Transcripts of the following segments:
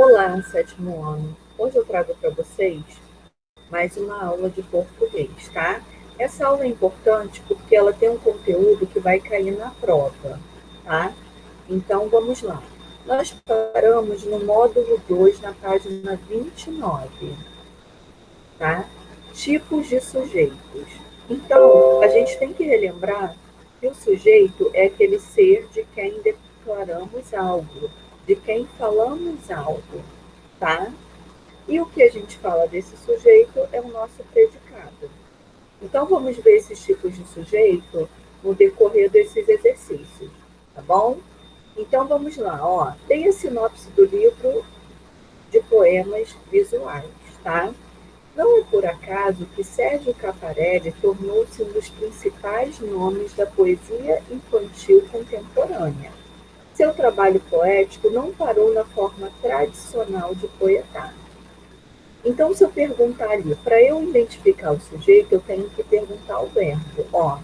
Olá, sétimo ano. Hoje eu trago para vocês mais uma aula de português, tá? Essa aula é importante porque ela tem um conteúdo que vai cair na prova, tá? Então, vamos lá. Nós paramos no módulo 2, na página 29, tá? Tipos de sujeitos. Então, a gente tem que relembrar que o sujeito é aquele ser de quem declaramos algo, de quem falamos algo, tá? E o que a gente fala desse sujeito é o nosso predicado. Então, vamos ver esses tipos de sujeito no decorrer desses exercícios, tá bom? Então, vamos lá, ó. Tem a sinopse do livro de poemas visuais, tá? Não é por acaso que Sérgio Caparelli tornou-se um dos principais nomes da poesia infantil contemporânea. Seu trabalho poético não parou na forma tradicional de poetar. Então, se eu perguntar ali, para eu identificar o sujeito, eu tenho que perguntar o verbo. Ó,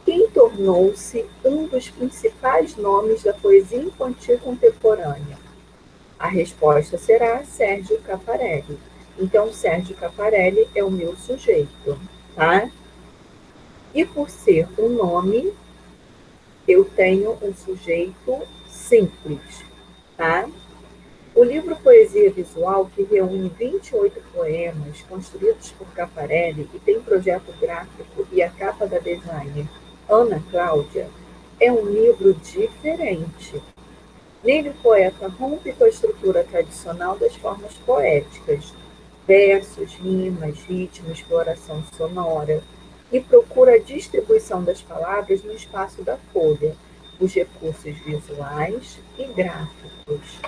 quem tornou-se um dos principais nomes da poesia infantil contemporânea? A resposta será Sérgio Caparelli. Então, Sérgio Caparelli é o meu sujeito, tá? E por ser um nome, eu tenho um sujeito simples, tá? O livro Poesia Visual, que reúne 28 poemas construídos por Caparelli e tem projeto gráfico e a capa da designer Ana Cláudia, é um livro diferente. Nele, o poeta rompe com a estrutura tradicional das formas poéticas, versos, rimas, ritmo, exploração sonora, e procura a distribuição das palavras no espaço da folha, os recursos visuais e gráficos.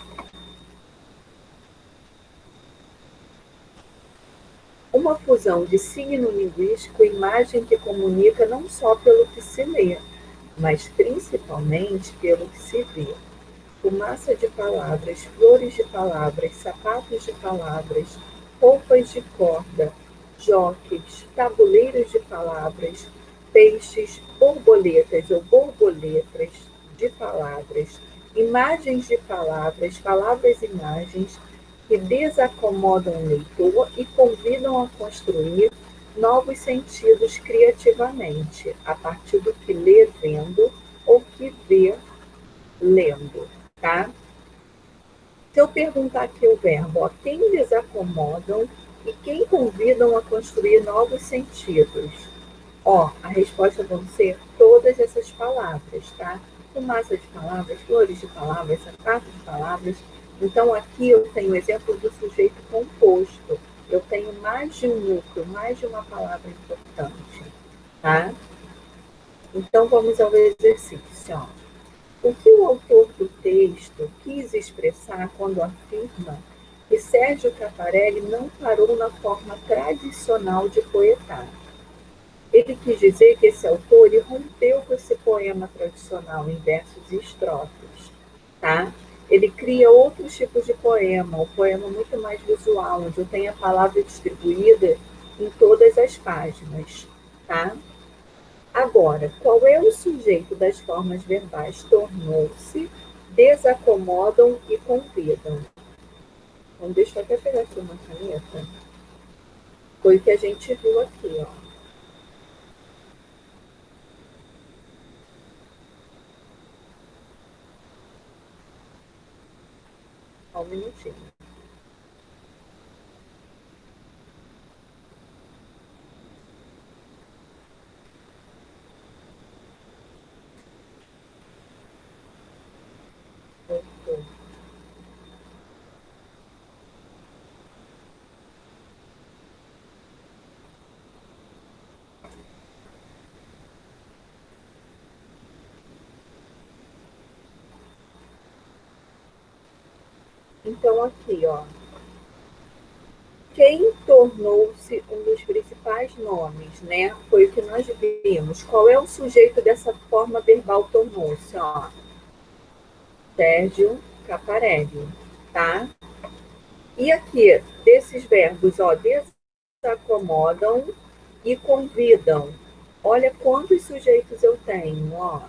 Uma fusão de signo linguístico e imagem que comunica não só pelo que se lê, mas principalmente pelo que se vê. Fumaça de palavras, flores de palavras, sapatos de palavras, roupas de corda, jockeys, tabuleiros de palavras, peixes, borboletas ou borboletas de palavras, imagens de palavras, palavras-imagens, que desacomodam o leitor e convidam a construir novos sentidos criativamente, a partir do que lê vendo ou que vê lendo, tá? Se eu perguntar aqui o verbo, ó, quem desacomodam e quem convidam a construir novos sentidos? Ó, a resposta vão ser todas essas palavras, tá? Fumaça de palavras, flores de palavras, sapato de palavras. Então, aqui eu tenho o exemplo do sujeito composto. Eu tenho mais de um núcleo, mais de uma palavra importante, tá? Então, vamos ao exercício, ó. O que o autor do texto quis expressar quando afirma que Sérgio Caparelli não parou na forma tradicional de poetar? Ele quis dizer que esse autor ele rompeu com esse poema tradicional em versos e estrofes, tá? Ele cria outros tipos de poema, um poema muito mais visual, onde eu tenho a palavra distribuída em todas as páginas, tá? Agora, qual é o sujeito das formas verbais tornou-se, desacomodam e convidam? Então, deixa eu até pegar aqui uma caneta. Foi o que a gente viu aqui, ó. Só um minutinho. Então, aqui, ó. Quem tornou-se um dos principais nomes, né? Foi o que nós vimos. Qual é o sujeito dessa forma verbal tornou-se, ó? Sérgio Caparelli, tá? E aqui, desses verbos, ó, desacomodam e convidam. Olha quantos sujeitos eu tenho, ó.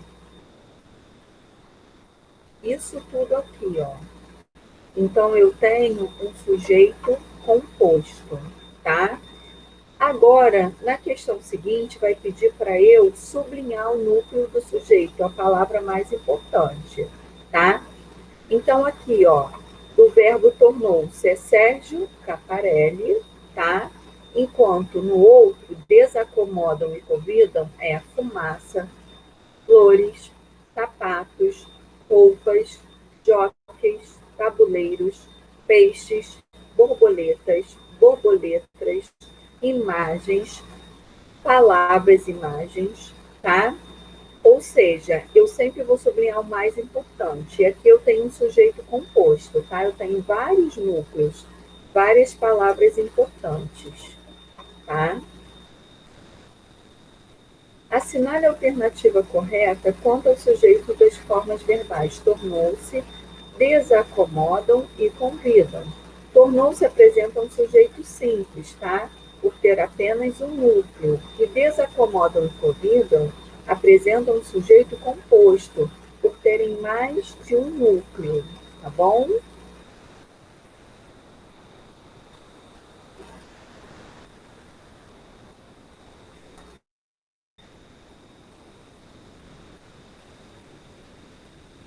Isso tudo aqui, ó. Então, eu tenho um sujeito composto, tá? Agora, na questão seguinte, vai pedir para eu sublinhar o núcleo do sujeito, a palavra mais importante, tá? Então, aqui, ó, o verbo tornou-se é Sérgio Caparelli, tá? Enquanto no outro, desacomodam e convidam é a fumaça, flores, sapatos, roupas, jockeys, tabuleiros, peixes, borboletas, borboletas, imagens, palavras, imagens, tá? Ou seja, eu sempre vou sublinhar o mais importante. E aqui eu tenho um sujeito composto, tá? Eu tenho vários núcleos, várias palavras importantes, tá? Assinale a alternativa correta quanto ao sujeito das formas verbais tornou-se, desacomodam e convidam. Tornou-se apresenta um sujeito simples, tá? Por ter apenas um núcleo. E desacomodam e convidam apresentam um sujeito composto, por terem mais de um núcleo, tá bom?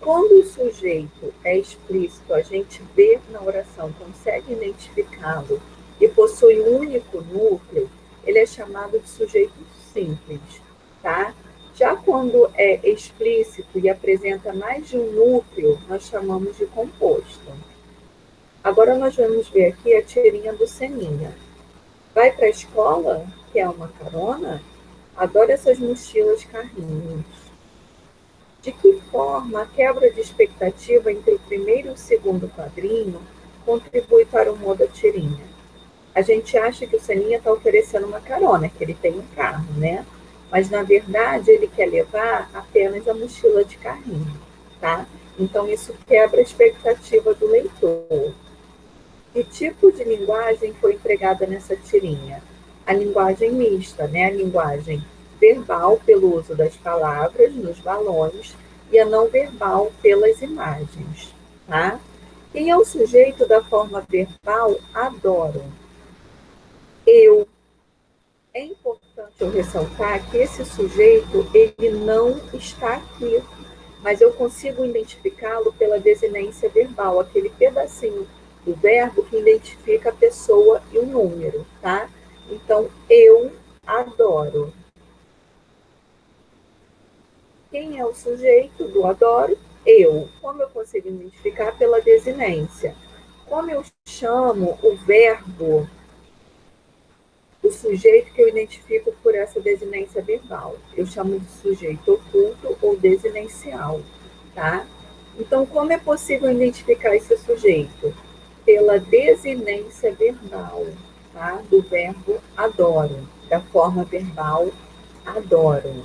Quando o sujeito é explícito, a gente vê na oração, consegue identificá-lo e possui um único núcleo, ele é chamado de sujeito simples, tá? Já quando é explícito e apresenta mais de um núcleo, nós chamamos de composto. Agora nós vamos ver aqui a tirinha do Seninha. Vai para a escola? Quer uma carona? Adoro essas mochilas carrinhos. De que forma a quebra de expectativa entre o primeiro e o segundo quadrinho contribui para o humor da tirinha? A gente acha que o Seninha está oferecendo uma carona, que ele tem um carro, né? Mas, na verdade, ele quer levar apenas a mochila de carrinho, tá? Então, isso quebra a expectativa do leitor. Que tipo de linguagem foi empregada nessa tirinha? A linguagem mista, né? A linguagem verbal, pelo uso das palavras nos balões, e a não verbal pelas imagens, tá? Quem é o sujeito da forma verbal? Adoro. Eu. É importante eu ressaltar que esse sujeito, ele não está aqui, mas eu consigo identificá-lo pela desinência verbal, aquele pedacinho do verbo que identifica a pessoa e o número, tá? Então, eu adoro. Quem é o sujeito do adoro? Eu. Como eu consigo identificar? Pela desinência. Como eu chamo o verbo, o sujeito que eu identifico por essa desinência verbal? Eu chamo de sujeito oculto ou desinencial, tá? Então, como é possível identificar esse sujeito? Pela desinência verbal, tá? Do verbo adoro, da forma verbal adoro.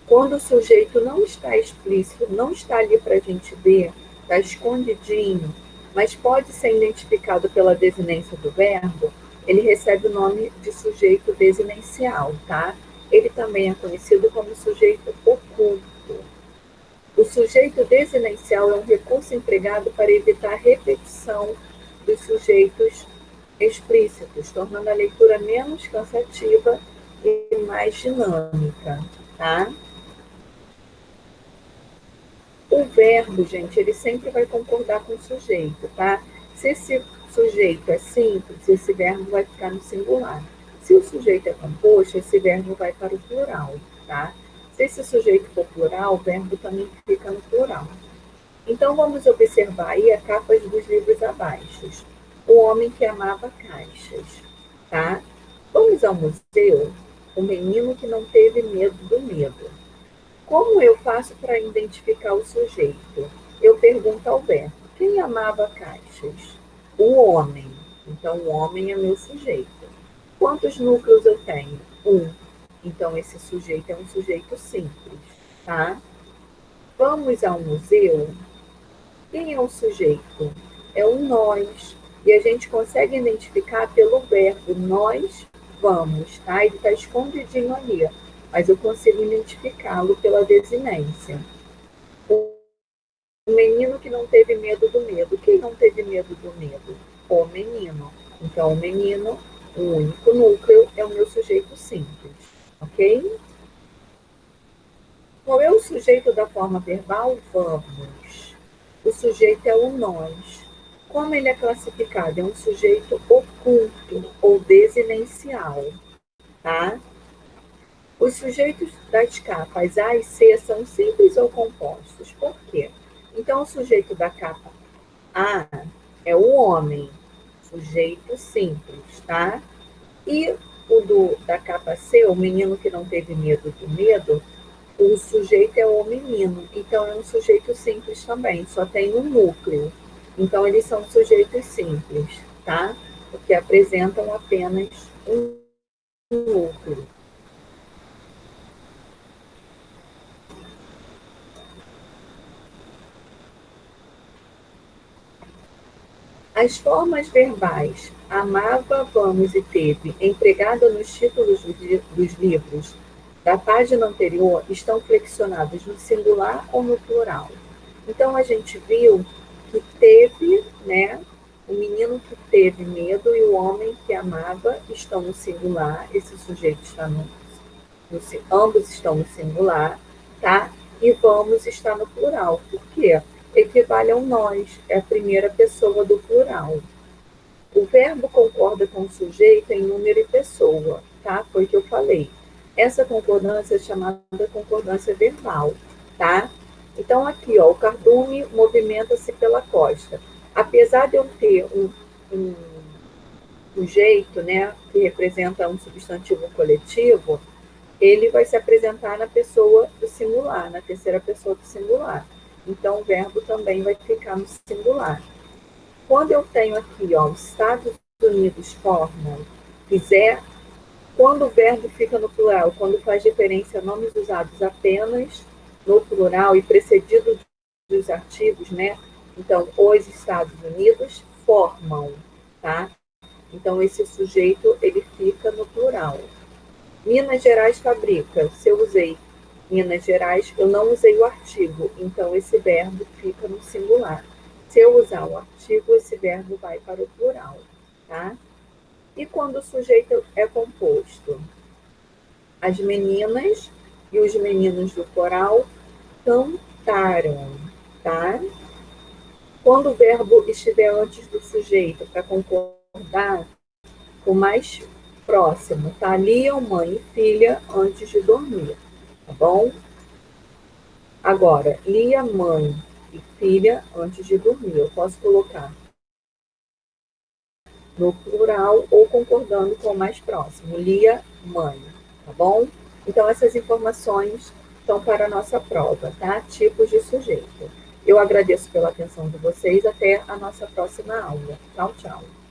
Quando o sujeito não está explícito, não está ali para a gente ver, está escondidinho, mas pode ser identificado pela desinência do verbo, ele recebe o nome de sujeito desinencial, tá? Ele também é conhecido como sujeito oculto. O sujeito desinencial é um recurso empregado para evitar a repetição dos sujeitos explícitos, tornando a leitura menos cansativa e mais dinâmica, tá? O verbo, gente, ele sempre vai concordar com o sujeito, tá? Se esse sujeito é simples, esse verbo vai ficar no singular. Se o sujeito é composto, esse verbo vai para o plural, tá? Se esse sujeito for plural, o verbo também fica no plural. Então, vamos observar aí a capa dos livros abaixo. O homem que amava caixas, tá? Vamos ao museu? O menino que não teve medo do medo. Como eu faço para identificar o sujeito? Eu pergunto ao verbo: quem amava caixas? O homem. Então, o homem é meu sujeito. Quantos núcleos eu tenho? Um. Então, esse sujeito é um sujeito simples, tá? Vamos ao museu? Quem é o sujeito? É o nós. E a gente consegue identificar pelo verbo nós vamos, tá? Ele está escondidinho ali, mas eu consigo identificá-lo pela desinência. O O menino que não teve medo do medo. Quem não teve medo do medo? O menino. Então, o menino, o único núcleo, é o meu sujeito simples. Ok? Qual é o sujeito da forma verbal? Vamos. O sujeito é o nós. Como ele é classificado? É um sujeito oculto ou desinencial, tá? Os sujeitos das capas A e C são simples ou compostos. Por quê? Então, o sujeito da capa A é o homem, sujeito simples, tá? E da capa C, o menino que não teve medo do medo, o sujeito é o menino. Então, é um sujeito simples também, só tem um núcleo. Então, eles são sujeitos simples, tá? Porque apresentam apenas um núcleo. As formas verbais amava, vamos e teve, empregada nos títulos dos livros da página anterior, estão flexionadas no singular ou no plural. Então, a gente viu que teve, né? O menino que teve medo e o homem que amava estão no singular, esse sujeito está ambos estão no singular, tá? E vamos está no plural. Por quê? Equivale ao nós, é a primeira pessoa do plural. O verbo concorda com o sujeito em número e pessoa, tá? Foi o que eu falei. Essa concordância é chamada concordância verbal, tá? Então, aqui, ó, o cardume movimenta-se pela costa. Apesar de eu ter um sujeito, né, que representa um substantivo coletivo, ele vai se apresentar na pessoa do singular, na terceira pessoa do singular. Então, o verbo também vai ficar no singular. Quando eu tenho aqui, ó, os Estados Unidos formam, fizer, quando o verbo fica no plural, quando faz referência a nomes usados apenas no plural e precedido dos artigos, né? Então, os Estados Unidos formam, tá? Então, esse sujeito, ele fica no plural. Minas Gerais fabrica. Se eu usei Minas Gerais, eu não usei o artigo, então esse verbo fica no singular. Se eu usar o artigo, esse verbo vai para o plural, tá? E quando o sujeito é composto? As meninas e os meninos do coral cantaram, tá? Quando o verbo estiver antes do sujeito para concordar, o mais próximo, tá? Liam mãe e filha antes de dormir, tá bom? Agora, lia mãe e filha antes de dormir. Eu posso colocar no plural ou concordando com o mais próximo. Lia mãe, tá bom? Então, essas informações estão para a nossa prova, tá? Tipos de sujeito. Eu agradeço pela atenção de vocês. Até a nossa próxima aula. Tchau, tchau.